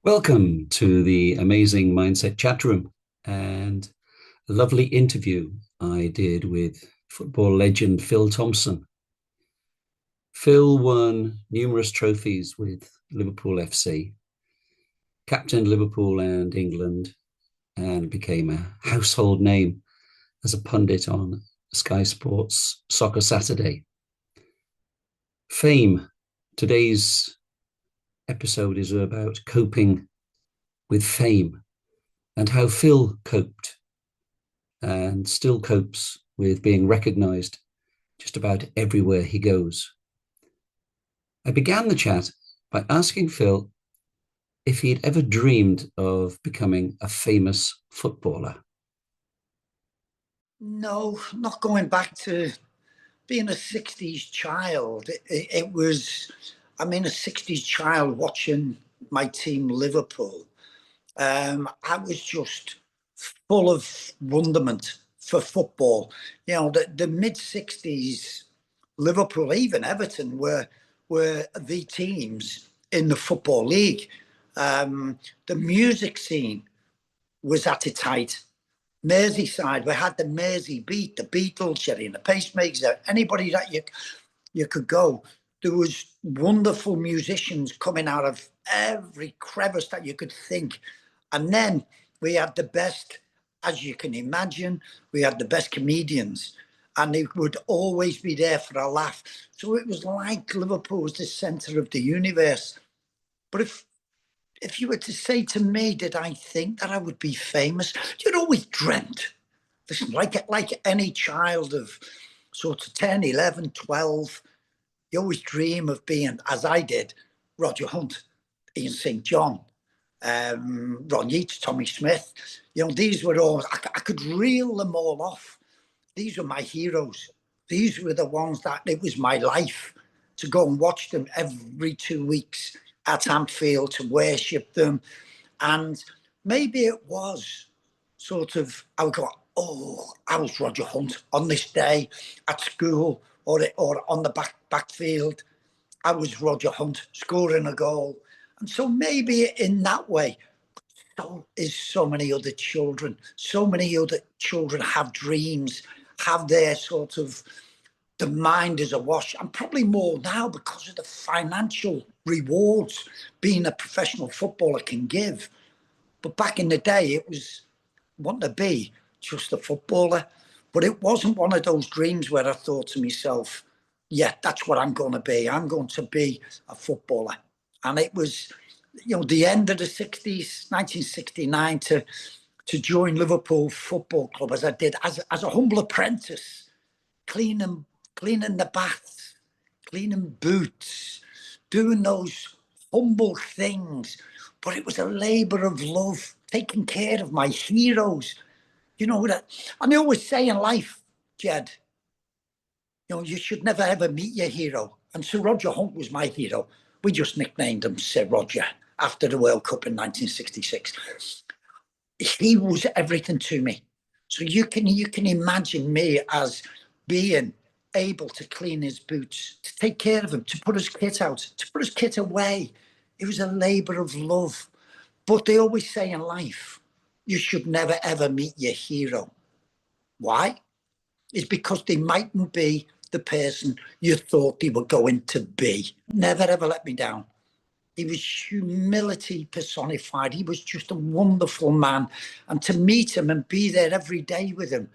Welcome to the amazing Mindset Chatroom and a lovely interview I did with football legend Phil Thompson. Phil won numerous trophies with Liverpool FC, captained Liverpool and England, and became a household name as a pundit on Sky Sports Soccer Saturday. Fame. Today's episode is about coping with fame and how Phil coped and still copes with being recognized just about everywhere he goes. I began the chat by asking Phil if he'd ever dreamed of becoming a famous footballer. No, not going back to being a 60s child. It was, a 60s child watching my team Liverpool. I was just full of wonderment for football. You know, the mid 60s, Liverpool, even Everton were the teams in the Football League. The music scene was at its height. Merseyside, we had the Mersey Beat, the Beatles, Sherry and the Pacemakers, anybody that you could go. There was wonderful musicians coming out of every crevice that you could think. And then we had the best, as you can imagine, we had the best comedians, and they would always be there for a laugh. So it was like Liverpool was the centre of the universe. But if you were to say to me, did I think that I would be famous? You'd always dreamt. Listen, like any child of sort of 10, 11, 12, you always dream of being, as I did, Roger Hunt, Ian St. John, Ron Yeats, Tommy Smith. You know, these were all, I could reel them all off. These were my heroes. These were the ones that it was my life to go and watch them every 2 weeks at Anfield, to worship them. And maybe it was sort of, I would go, oh, I was Roger Hunt on this day at school or on the backfield. I was Roger Hunt scoring a goal. And so maybe in that way, so is so many other children. So many other children have dreams, have their sort of, the mind is awash, and probably more now because of the financial rewards being a professional footballer can give. But back in the day, it was wanting to be just a footballer. But it wasn't one of those dreams where I thought to myself, yeah, that's what I'm going to be. I'm going to be a footballer. And it was, the end of the 60s, 1969, to join Liverpool Football Club as I did, as a humble apprentice, cleaning the baths, cleaning boots, doing those humble things. But it was a labour of love, taking care of my heroes. You know that, and they always say in life, Jed, you should never ever meet your hero. And Sir Roger Hunt was my hero. We just nicknamed him Sir Roger after the World Cup in 1966. He was everything to me. So you can imagine me as being able to clean his boots, to take care of him, to put his kit out, to put his kit away. It was a labour of love. But they always say in life, you should never ever meet your hero. Why? It's because they mightn't be the person you thought they were going to be. Never ever let me down. He was humility personified. He was just a wonderful man. And to meet him and be there every day with him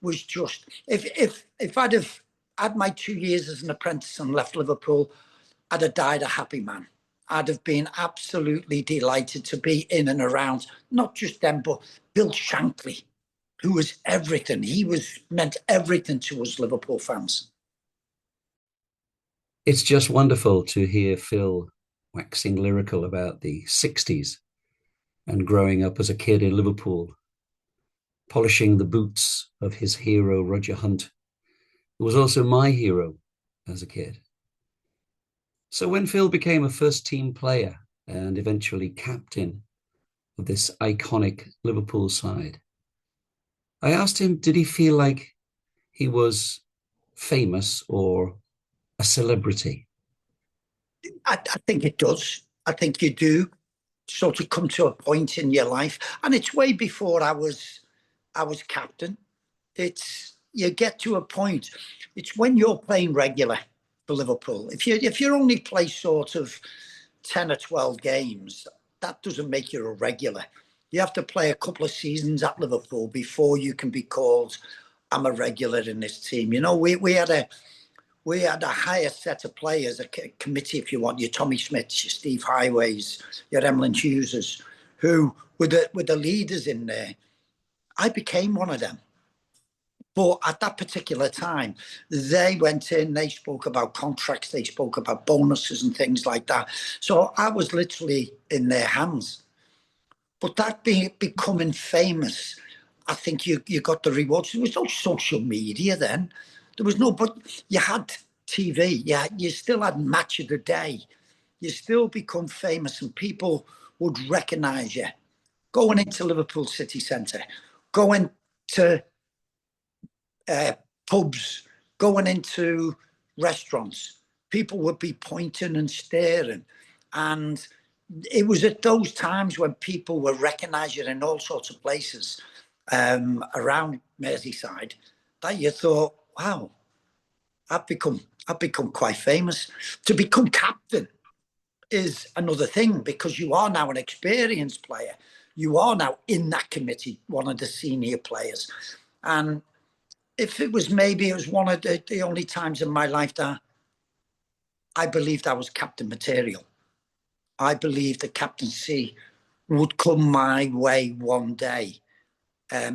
was just, if I'd have had my 2 years as an apprentice and left Liverpool, I'd have died a happy man. I'd have been absolutely delighted to be in and around, not just them, but Bill Shankly, who was everything. He meant everything to us Liverpool fans. It's just wonderful to hear Phil waxing lyrical about the 60s and growing up as a kid in Liverpool, polishing the boots of his hero, Roger Hunt, who was also my hero as a kid. So when Phil became a first team player and eventually captain of this iconic Liverpool side, I asked him, did he feel like he was famous or a celebrity? I think it does. I think you do sort of come to a point in your life, and it's way before I was captain. It's you get to a point. It's when you're playing regular for Liverpool. If you only play sort of 10 or 12 games, that doesn't make you a regular. You have to play a couple of seasons at Liverpool before you can be called, I'm a regular in this team. You know, we had a higher set of players, a committee, if you want, your Tommy Smiths, your Steve Highways, your Emlyn Hugheses, who were the leaders in there. I became one of them. But at that particular time, they went in, they spoke about contracts, they spoke about bonuses and things like that. So I was literally in their hands. But that becoming famous, I think you got the rewards. There was no social media then. There was no, but you had TV. Yeah, you still had Match of the Day. You still become famous, and people would recognise you. Going into Liverpool city centre, going to uh, pubs, going into restaurants, people would be pointing and staring. And it was at those times when people were recognising in all sorts of places around Merseyside that you thought, wow, I've become quite famous. To become captain is another thing because you are now an experienced player. You are now in that committee, one of the senior players. And if it was maybe it was one of the only times in my life that I believed I was captain material. I believed the captaincy would come my way one day.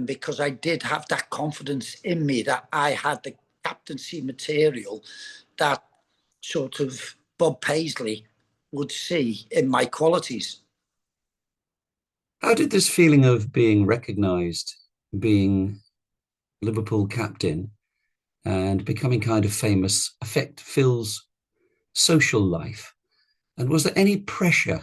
Because I did have that confidence in me that I had the captaincy material that sort of Bob Paisley would see in my qualities. How did this feeling of being recognised, being Liverpool captain, and becoming kind of famous affect Phil's social life? And was there any pressure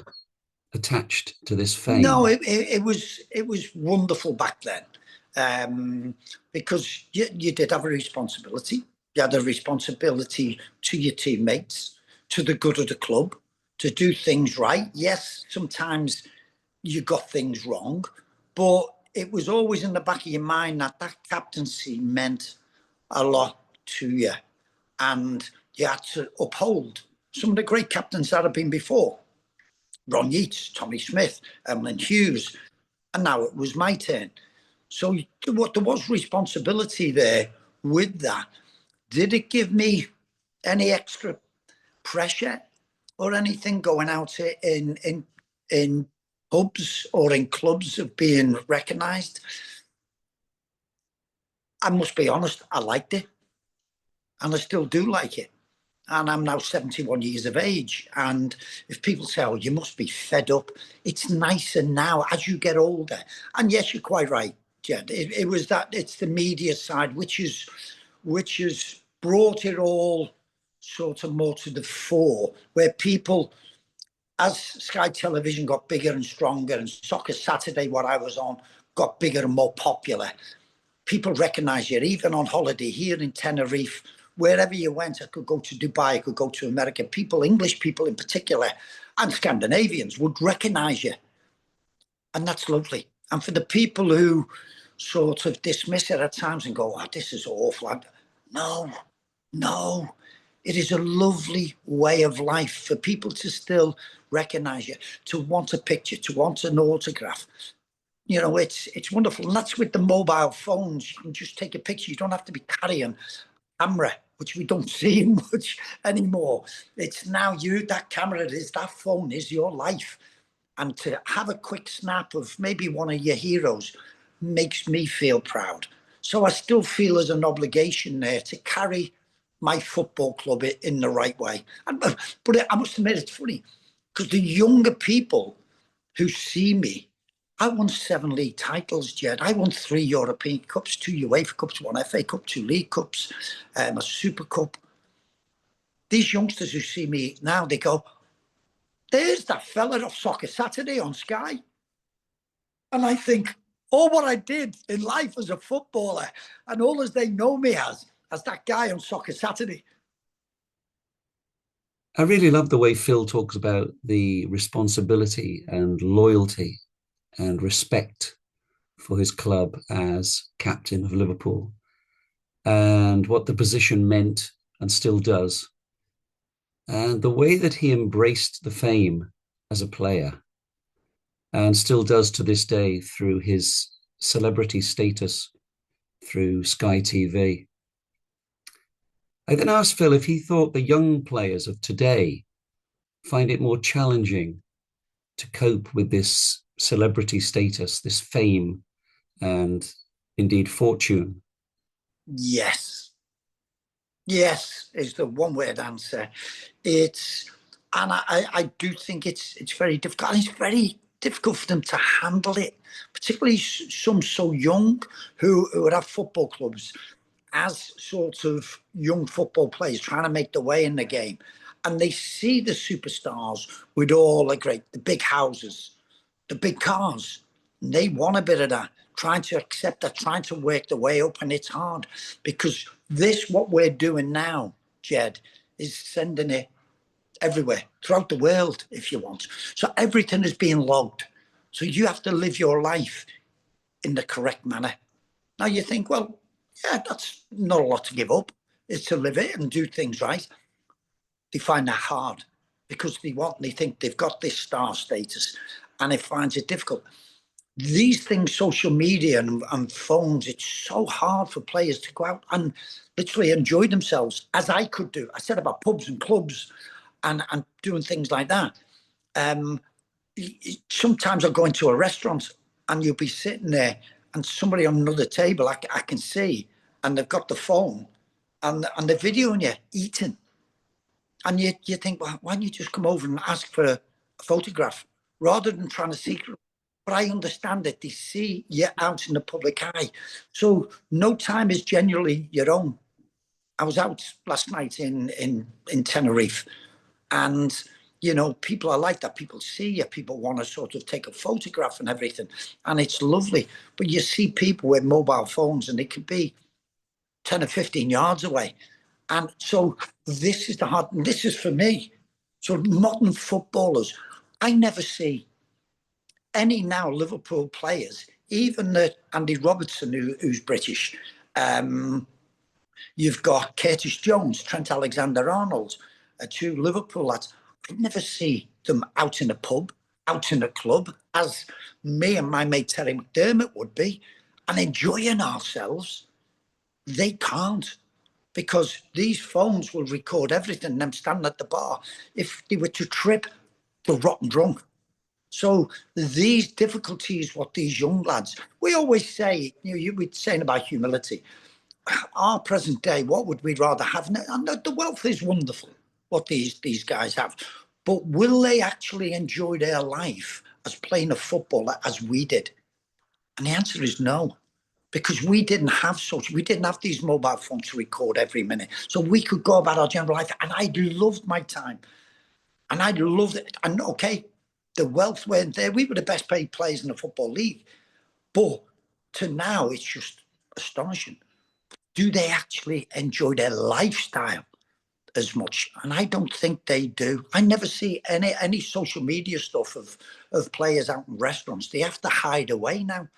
attached to this No, fame? it was wonderful back then, because you did have a responsibility. You had a responsibility to your teammates, to the good of the club, to do things right. Yes, sometimes you got things wrong, but it was always in the back of your mind that that captaincy meant a lot to you, and you had to uphold some of the great captains that have been before. Ron Yeats, Tommy Smith, Emlyn Hughes, and now it was my turn. So there was responsibility there with that. Did it give me any extra pressure or anything going out in pubs or in clubs of being recognised? I must be honest, I liked it, and I still do like it. And I'm now 71 years of age. And if people say, oh, you must be fed up, it's nicer now as you get older. And yes, you're quite right, Jed. It was that it's the media side which has brought it all sort of more to the fore, where people, as Sky Television got bigger and stronger, and Soccer Saturday, what I was on, got bigger and more popular, people recognise you, even on holiday here in Tenerife, wherever you went. I could go to Dubai, I could go to America. People, English people in particular, and Scandinavians would recognise you. And that's lovely. And for the people who sort of dismiss it at times and go, oh, this is awful. No, no. It is a lovely way of life for people to still recognise you, to want a picture, to want an autograph. You know, it's wonderful. And that's with the mobile phones. You can just take a picture. You don't have to be carrying a camera, which we don't see much anymore. It's now you, that camera is, that phone is your life. And to have a quick snap of maybe one of your heroes makes me feel proud. So I still feel there's an obligation there to carry my football club in the right way. But I must admit, it's funny because the younger people who see me, I won 7 league titles, Jed. I won 3 European Cups, 2 UEFA Cups, 1 FA Cup, 2 League Cups, a Super Cup. These youngsters who see me now, they go, there's that fella off Soccer Saturday on Sky. And I think, all what I did in life as a footballer and all as they know me as that guy on Soccer Saturday. I really love the way Phil talks about the responsibility and loyalty and respect for his club as captain of Liverpool and what the position meant and still does. And the way that he embraced the fame as a player and still does to this day through his celebrity status through Sky TV. I then asked Phil if he thought the young players of today find it more challenging to cope with this celebrity status, this fame, and indeed fortune. Yes, yes is the one word answer. It's and I do think it's very difficult. And it's very difficult for them to handle it, particularly some so young who would have football clubs as sort of young football players trying to make their way in the game. And they see the superstars with all the big houses, the big cars. And they want a bit of that, trying to accept that, trying to work their way up. And it's hard because what we're doing now, Jed, is sending it everywhere, throughout the world, if you want. So everything is being logged. So you have to live your life in the correct manner. Now you think, well, yeah, that's not a lot to give up. Is to live it and do things right. They find that hard because they think they've got this star status, and it finds it difficult. These things, social media and phones, it's so hard for players to go out and literally enjoy themselves, as I could do. I said about pubs and clubs and doing things like that. Um, Sometimes I'll go into a restaurant and you'll be sitting there and somebody on another table I can see, and they've got the phone and they're videoing you eating. And you think, well, why don't you just come over and ask for a photograph rather than trying to secret? But I understand that they see you out in the public eye. So no time is generally your own. I was out last night in Tenerife, and people are like that. People see you, people want to sort of take a photograph and everything, and it's lovely. But you see people with mobile phones and they could be 10 or 15 yards away. And so this is the hard, this is for me. So modern footballers, I never see any now Liverpool players, even the Andy Robertson, who's British. Um, You've got Curtis Jones, Trent Alexander-Arnold, two Liverpool lads. I never see them out in a pub, out in a club, as me and my mate Terry McDermott would be, and enjoying ourselves. They can't, because these phones will record everything. Them standing at the bar, if they were to trip, they're rotten drunk. So these difficulties, what these young lads, we always say, you were saying about humility. Our present day, what would we rather have? And the wealth is wonderful, what these guys have, but will they actually enjoy their life as playing a football as we did? And the answer is no, because we didn't have these mobile phones to record every minute, so we could go about our general life. And I loved my time, and I loved it. And okay, the wealth weren't there. We were the best paid players in the football league, but to now, it's just astonishing. Do they actually enjoy their lifestyle as much? And I don't think they do. I never see any social media stuff of players out in restaurants. They have to hide away now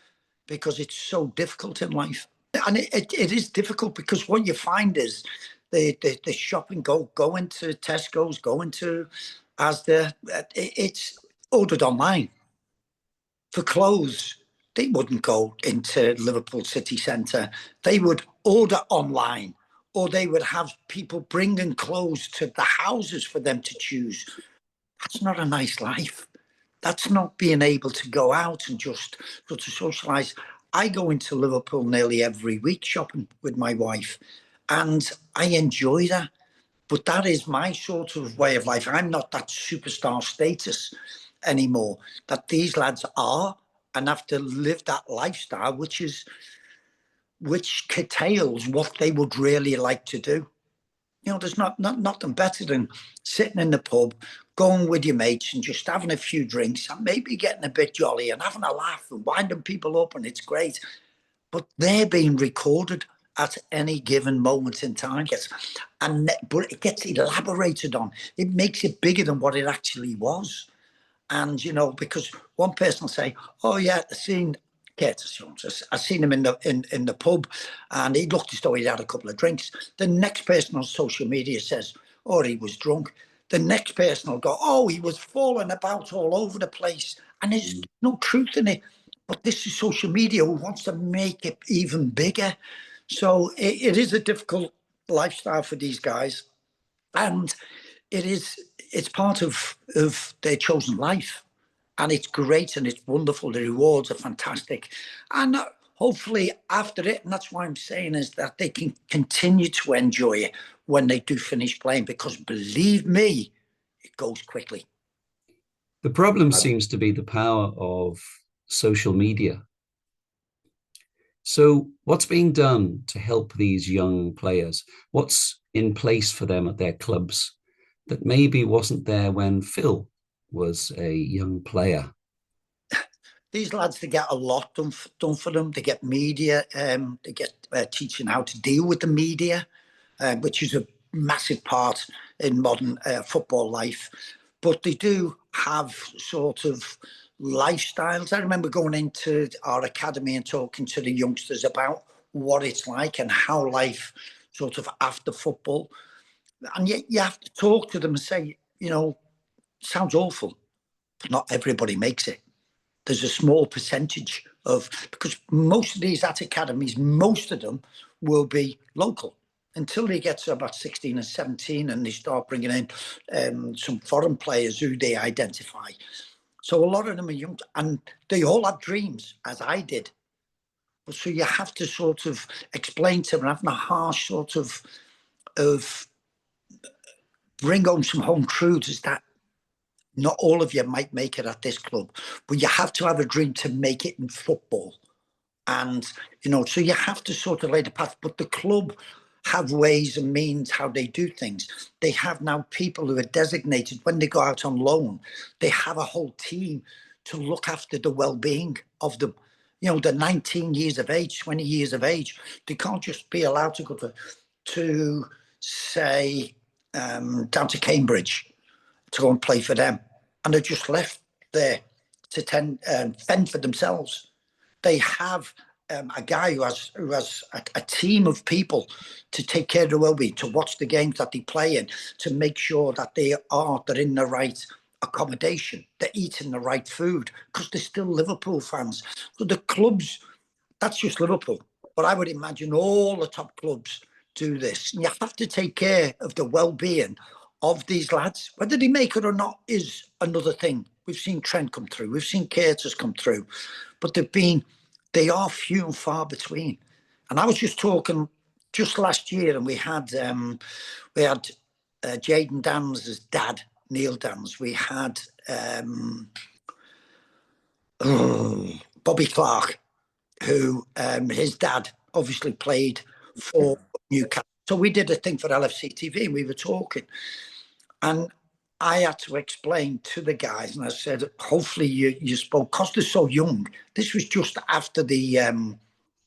because it's so difficult in life. And it is difficult because what you find is the shopping, going to Tesco's, going to Asda, it's ordered online. For clothes, they wouldn't go into Liverpool city centre. They would order online, or they would have people bringing clothes to the houses for them to choose. That's not a nice life. That's not being able to go out and just go to socialise. I go into Liverpool nearly every week shopping with my wife, and I enjoy that. But that is my sort of way of life. I'm not that superstar status anymore that these lads are, and have to live that lifestyle, which curtails what they would really like to do. There's nothing better than sitting in the pub, going with your mates and just having a few drinks and maybe getting a bit jolly and having a laugh and winding people up, and it's great. But they're being recorded, at any given moment in time. But it gets elaborated on. It makes it bigger than what it actually was. And because one person will say, "Oh yeah, I seen Curtis Jones. I seen him in the pub, and he looked as though he'd had a couple of drinks." The next person on social media says, "Oh, he was drunk." The next person will go, "Oh, he was falling about all over the place," and there's no truth in it. But this is social media who wants to make it even bigger. So it is a difficult lifestyle for these guys, and it's part of their chosen life, and it's great and it's wonderful. The rewards are fantastic, and hopefully after it, and that's why I'm saying is that they can continue to enjoy it when they do finish playing, because believe me, it goes quickly. The problem seems to be the power of social media. So, what's being done to help these young players? What's in place for them at their clubs that maybe wasn't there when Phil was a young player? These lads, they get a lot done for them. They get media, they get teaching how to deal with the media, which is a massive part in modern football life. But they do have sort of lifestyles. I remember going into our academy and talking to the youngsters about what it's like and how life sort of after football. And yet you have to talk to them and say, sounds awful, but not everybody makes it. There's a small percentage of, because most of these at academies, most of them will be local until they get to about 16 and 17 and they start bringing in some foreign players who they identify. So a lot of them are young and they all have dreams, as I did. So you have to sort of explain to them, having a harsh sort of bring home some home truths is that not all of you might make it at this club, but you have to have a dream to make it in football. And, so you have to sort of lay the path, but the club have ways and means how they do things. They have now people who are designated when they go out on loan. They have a whole team to look after the well-being of them. The 19 years of age, 20 years of age, they can't just be allowed to go to say, down to Cambridge to go and play for them. And they're just left there to fend for themselves. They have a guy who has a team of people to take care of the well-being, to watch the games that they play in, to make sure that they're in the right accommodation, they're eating the right food, because they're still Liverpool fans. So the clubs, that's just Liverpool. But I would imagine all the top clubs do this. And you have to take care of the well-being of these lads. Whether they make it or not is another thing. We've seen Trent come through. We've seen Curtis come through. But they are few and far between. And I was just talking just last year, and we had Jaden Dans' dad, Neil Dans. We had Bobby Clark, who his dad obviously played for Newcastle. So we did a thing for LFC TV and we were talking. And I had to explain to the guys, and I said, hopefully you spoke, because they're so young. This was just after the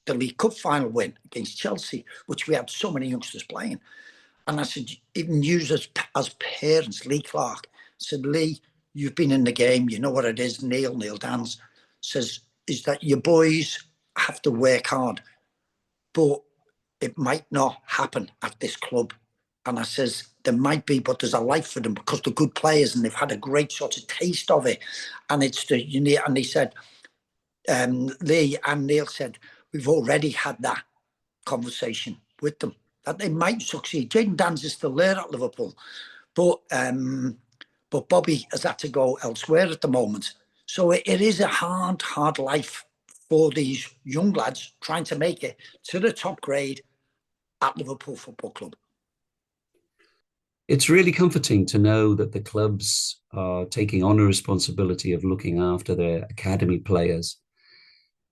League Cup final win against Chelsea, which we had so many youngsters playing. And I said, even you as parents, Lee Clark, said, Lee, you've been in the game, you know what it is. Neil Dans says, is that your boys have to work hard, but it might not happen at this club. And I says, there might be, but there's a life for them because they're good players and they've had a great sort of taste of it. And and he said, Lee and Neil said, we've already had that conversation with them that they might succeed. Jaden Dans is still there at Liverpool, but Bobby has had to go elsewhere at the moment. So it is a hard life for these young lads trying to make it to the top grade at Liverpool Football Club. It's really comforting to know that the clubs are taking on a responsibility of looking after their academy players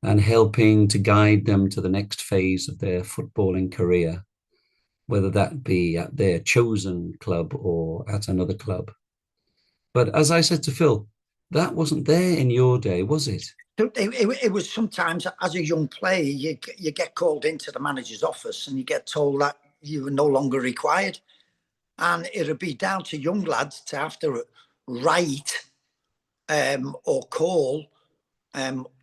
and helping to guide them to the next phase of their footballing career, whether that be at their chosen club or at another club. But as I said to Phil, that wasn't there in your day, was it? It was sometimes as a young player, you get called into the manager's office and you get told that you were no longer required. And it would be down to young lads to have to write or call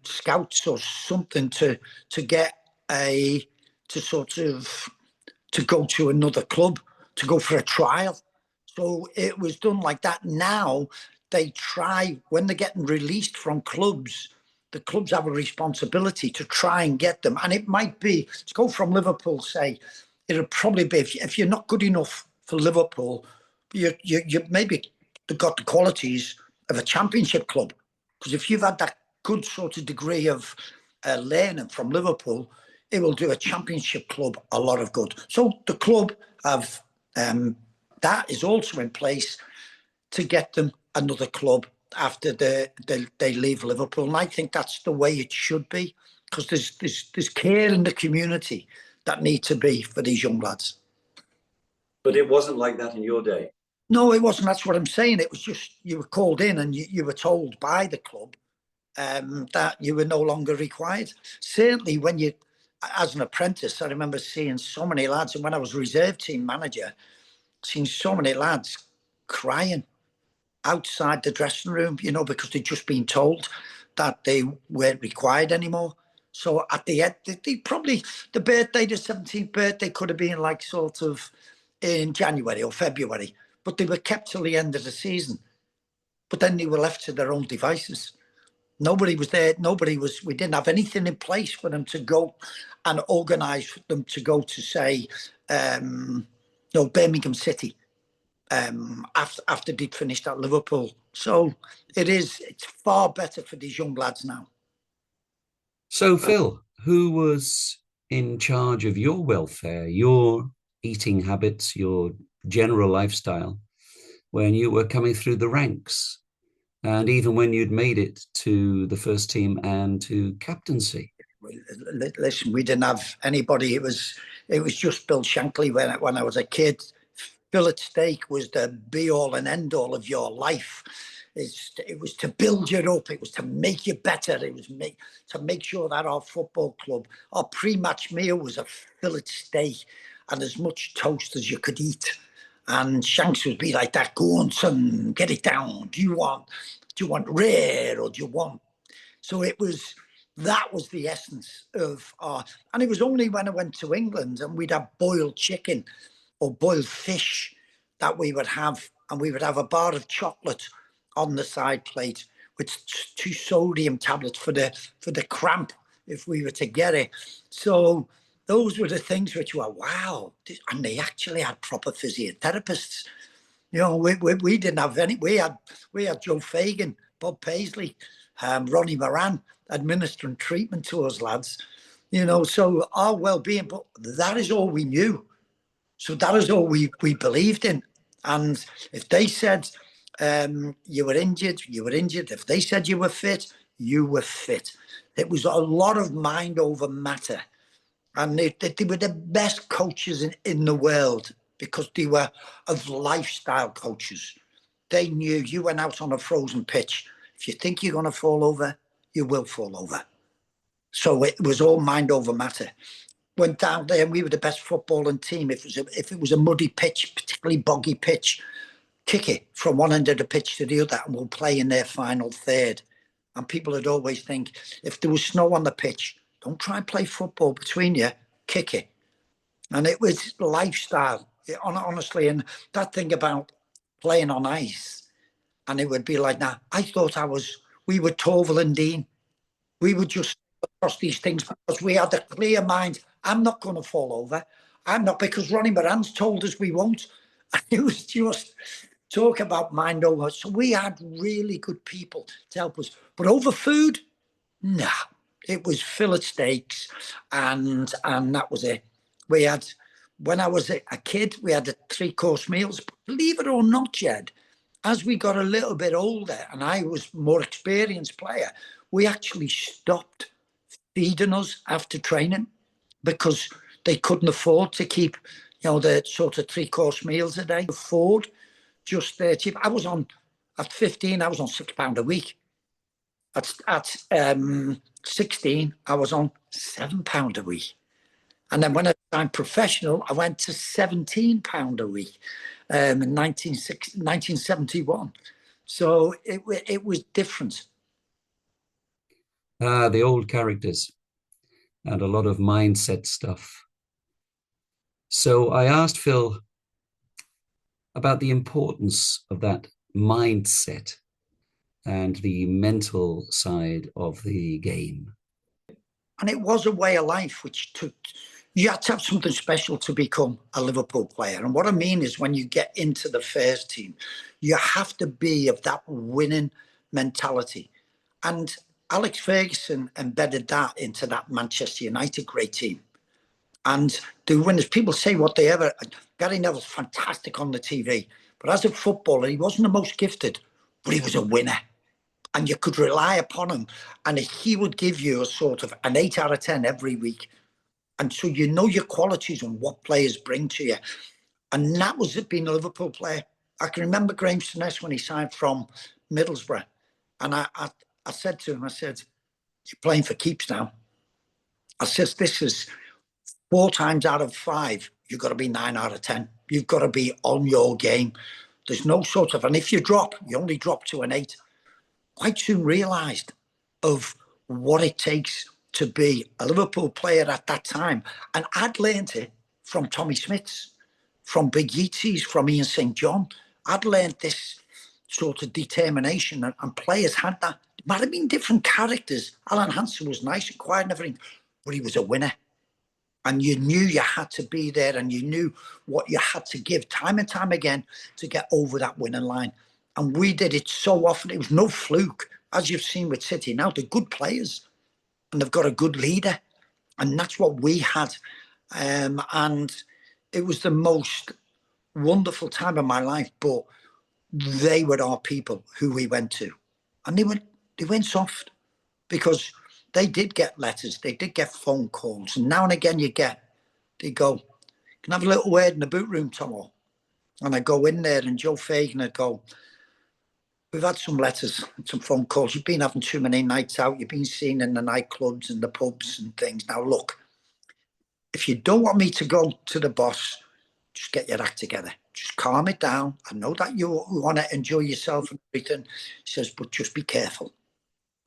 scouts or something to get a to sort of to go to another club, to go for a trial. So it was done like that. Now they try, when they're getting released from clubs, the clubs have a responsibility to try and get them. And it might be, to go from Liverpool, say, it'll probably be, if you're not good enough for Liverpool, you maybe got the qualities of a championship club. Because if you've had that good sort of degree of learning from Liverpool, it will do a championship club a lot of good. So the club have that is also in place to get them another club after they leave Liverpool. And I think that's the way it should be, because there's care in the community that need to be for these young lads. But it wasn't like that in your day. No, it wasn't. That's what I'm saying. It was just you were called in and you were told by the club that you were no longer required. Certainly when you, as an apprentice, I remember seeing so many lads, and when I was reserve team manager, seeing so many lads crying outside the dressing room, because they'd just been told that they weren't required anymore. So at the end, they probably, the 17th birthday could have been like sort of in January or February, but they were kept till the end of the season. But then they were left to their own devices. Nobody was there. We didn't have anything in place for them to go and organise them to go to, say, Birmingham City after they'd finished at Liverpool. So it's far better for these young lads now. So, Phil, who was in charge of your welfare, your eating habits, your general lifestyle when you were coming through the ranks? And even when you'd made it to the first team and to captaincy? Listen, we didn't have anybody. It was just Bill Shankly when I was a kid. Fillet steak was the be all and end all of your life. It was to build you up. It was to make you better. It was to make sure that our football club, our pre-match meal was a fillet steak and as much toast as you could eat. And Shanks would be like that, go on, son, get it down. Do you want rare or do you want? So that was the essence of and it was only when I went to England and we'd have boiled chicken or boiled fish that we would have, and we would have a bar of chocolate on the side plate with 2 sodium tablets for the cramp if we were to get it. So those were the things which were wow, and they actually had proper physiotherapists. We didn't have any. We had Joe Fagan, Bob Paisley, Ronnie Moran administering treatment to us lads. So our well-being, but that is all we knew. So that is all we believed in. And if they said you were injured, you were injured. If they said you were fit, you were fit. It was a lot of mind over matter. And they were the best coaches in the world because they were of lifestyle coaches. They knew you went out on a frozen pitch. If you think you're going to fall over, you will fall over. So it was all mind over matter. Went down there and we were the best footballing team. If it was a muddy pitch, particularly boggy pitch, kick it from one end of the pitch to the other and we'll play in their final third. And people would always think, if there was snow on the pitch, don't try and play football between you, kick it. And it was lifestyle, honestly. And that thing about playing on ice, and it would be like, now, I thought we were Torval and Dean. We would just across these things because we had a clear mind. I'm not going to fall over. I'm not, because Ronnie Moran's told us we won't. And it was just talk about mind over. So we had really good people to help us. But over food, nah. It was fillet steaks and that was it. We had, when I was a kid, we had 3-course meals. But believe it or not, Jed, as we got a little bit older and I was more experienced player, we actually stopped feeding us after training because they couldn't afford to keep, the sort of 3-course meals a day. Afford just cheap. At 15, I was on £6 a week. At 16, I was on £7 a week. And then when I signed professional, I went to £17 a week in 1971. So it was different. The old characters and a lot of mindset stuff. So I asked Phil about the importance of that mindset and the mental side of the game. And it was a way of life which took, you had to have something special to become a Liverpool player. And what I mean is when you get into the first team, you have to be of that winning mentality. And Alex Ferguson embedded that into that Manchester United great team. And the winners, people say what they ever, Gary Neville's fantastic on the TV, but as a footballer, he wasn't the most gifted, but he was a winner. And you could rely upon him. And he would give you a sort of an 8 out of 10 every week. And so you know your qualities and what players bring to you. And that was it, being a Liverpool player. I can remember Graham Souness when he signed from Middlesbrough. And I said to him, I said, you're playing for keeps now. I said, this is 4 times out of 5, you've got to be 9 out of 10. You've got to be on your game. There's no sort of, and if you drop, you only drop to an 8. Quite soon realised of what it takes to be a Liverpool player at that time. And I'd learned it from Tommy Smith's, from Big Yeatsies, from Ian St. John. I'd learned this sort of determination, and players had that. It might have been different characters. Alan Hansen was nice and quiet and everything, but he was a winner. And you knew you had to be there, and you knew what you had to give time and time again to get over that winning line. And we did it so often. It was no fluke. As you've seen with City now, they're good players and they've got a good leader. And that's what we had. And it was the most wonderful time of my life. But they were our people who we went to. And they went soft because they did get letters. They did get phone calls. And now and again they go, can I have a little word in the boot room, Tomo? And I go in there and Joe Fagan would go, we've had some letters, some phone calls. You've been having too many nights out. You've been seen in the nightclubs and the pubs and things. Now, look, if you don't want me to go to the boss, just get your act together. Just calm it down. I know that you want to enjoy yourself and everything. He says, but just be careful.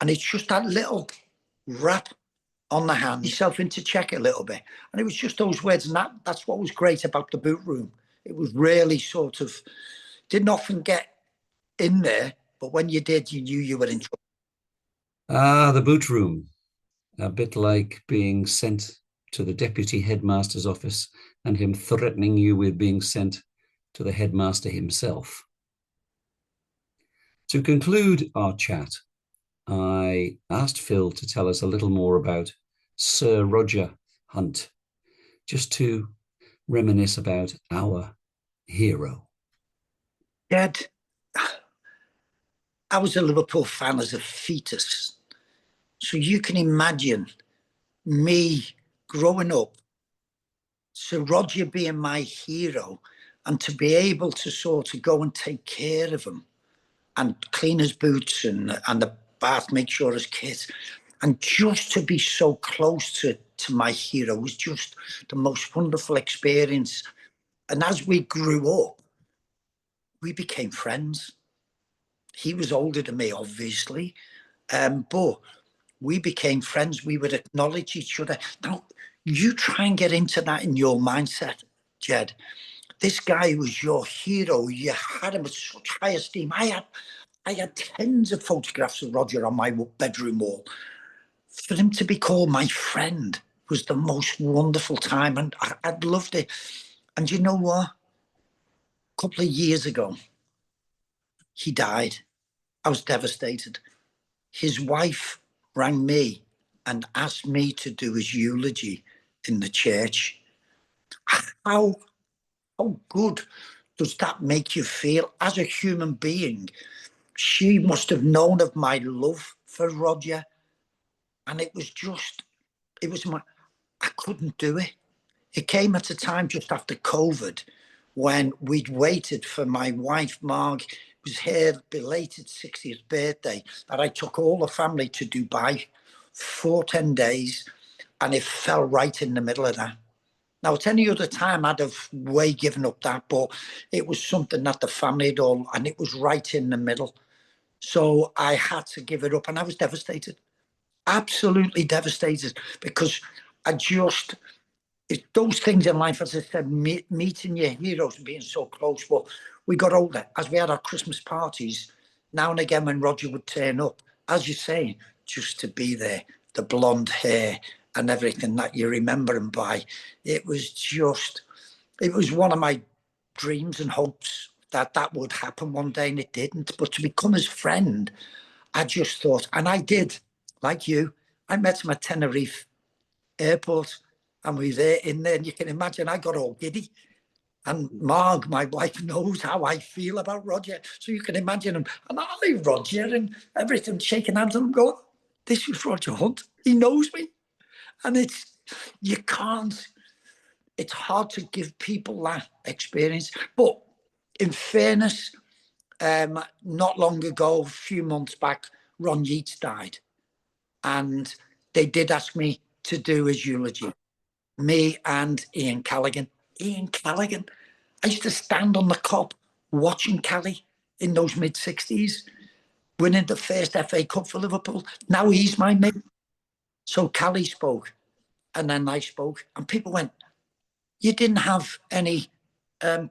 And it's just that little rap on the hand, yourself into check a little bit. And it was just those words. And that's what was great about the boot room. It was really sort of, didn't often get in there, but when you did, you knew you were in trouble. The boot room, a bit like being sent to the deputy headmaster's office and him threatening you with being sent to the headmaster himself. To conclude our chat, I asked Phil to tell us a little more about Sir Roger Hunt, just to reminisce about our hero. Dad, I was a Liverpool fan as a fetus. So you can imagine me growing up, Sir Roger being my hero, and to be able to sort of go and take care of him and clean his boots and the bath, make sure his kit. And just to be so close to my hero was just the most wonderful experience. And as we grew up, we became friends. He was older than me, obviously, but we became friends. We would acknowledge each other. Now, you try and get into that in your mindset, Jed. This guy was your hero. You had him with such high esteem. I had tens of photographs of Roger on my bedroom wall. For him to be called my friend was the most wonderful time, and I'd loved it. And you know what? A couple of years ago, he died. I was devastated. His wife rang me and asked me to do his eulogy in the church. How good does that make you feel as a human being? She must have known of my love for Roger. And it was I couldn't do it. It came at a time just after COVID when we'd waited for my wife, Marg, was her belated 60th birthday that I took all the family to Dubai for 10 days, and it fell right in the middle of that. Now, at any other time, I'd have way given up that, but it was something that the family had all, and it was right in the middle. So I had to give it up, and I was devastated, absolutely devastated, because I just, it's those things in life, as I said, meeting your heroes and being so close. But we got older as we had our Christmas parties. Now and again, when Roger would turn up, as you say, just to be there, the blonde hair and everything that you remember him by, it was just, it was one of my dreams and hopes that that would happen one day, and it didn't. But to become his friend, I just thought, and I did, like you, I met him at Tenerife airport, and we were there in there, and you can imagine I got all giddy. And Marg, my wife, knows how I feel about Roger. So you can imagine him, and I, Roger, and everything, shaking hands, and I'm going, this is Roger Hunt. He knows me. And it's, you can't, it's hard to give people that experience. But in fairness, not long ago, a few months back, Ron Yeats died. And they did ask me to do his eulogy. Me and Ian Callaghan. Ian Callaghan. I used to stand on the cop watching Cally in those mid-60s, winning the first FA Cup for Liverpool. Now he's my mate. So Cally spoke, and then I spoke, and people went, you didn't have any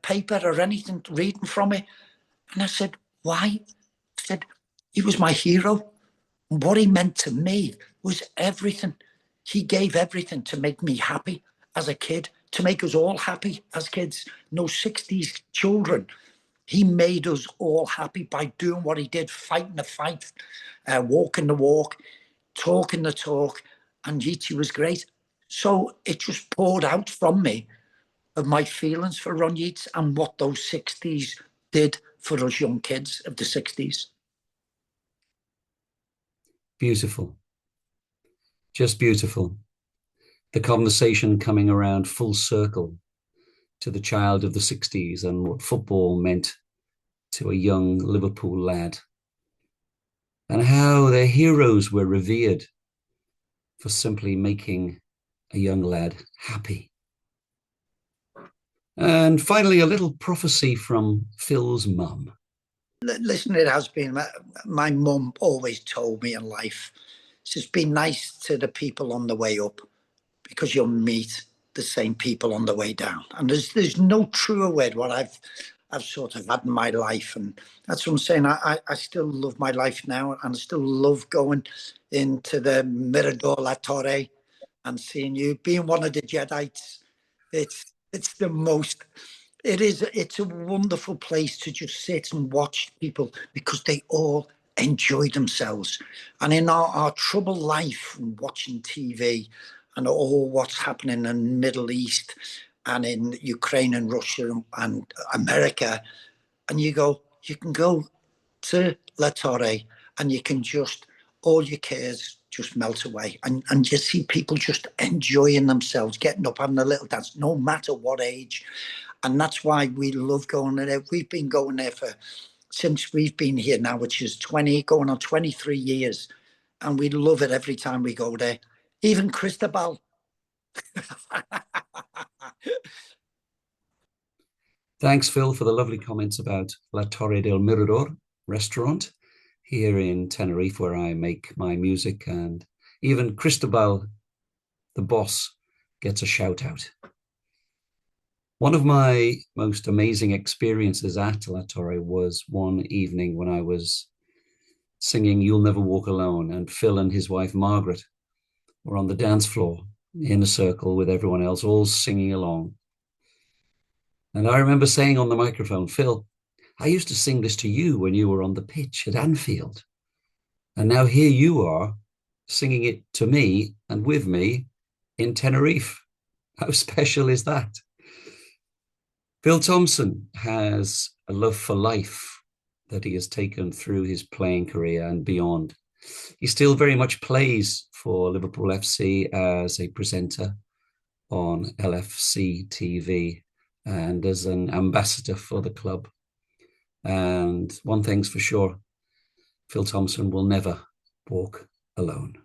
paper or anything reading from it? And I said, why? I said, he was my hero. What he meant to me was everything. He gave everything to make me happy as a kid, to make us all happy as kids. No 60s children. He made us all happy by doing what he did, fighting the fight, walking the walk, talking the talk. And Yeatsy was great. So it just poured out from me of my feelings for Ron Yeats and what those 60s did for us young kids of the 60s. Beautiful. Just beautiful. The conversation coming around full circle to the child of the 60s and what football meant to a young Liverpool lad, and how their heroes were revered for simply making a young lad happy. And finally, a little prophecy from Phil's mum. Listen, it has been, my mum always told me in life, it's just be nice to the people on the way up, because you'll meet the same people on the way down. And there's no truer word what I've sort of had in my life. And that's what I'm saying. I still love my life now, and I still love going into the Mirador La Torre and seeing you, being one of the Jedites. It's the most, it's a wonderful place to just sit and watch people, because they all enjoy themselves. And in our troubled life and watching TV and all what's happening in the Middle East and in Ukraine and Russia and America, and you can go to La Torre, and you can just, all your cares just melt away, and you see people just enjoying themselves, getting up, having a little dance, no matter what age. And that's why we love going there. We've been going there since we've been here now, which is 20, going on 23 years. And we love it every time we go there. Even Cristobal. Thanks, Phil, for the lovely comments about La Torre del Mirador restaurant here in Tenerife, where I make my music. And even Cristobal, the boss, gets a shout out. One of my most amazing experiences at La Torre was one evening when I was singing You'll Never Walk Alone, and Phil and his wife Margaret were on the dance floor in a circle with everyone else, all singing along. And I remember saying on the microphone, Phil, I used to sing this to you when you were on the pitch at Anfield. And now here you are singing it to me and with me in Tenerife. How special is that? Phil Thompson has a love for life that he has taken through his playing career and beyond. He still very much plays for Liverpool FC as a presenter on LFC TV and as an ambassador for the club. And one thing's for sure, Phil Thompson will never walk alone.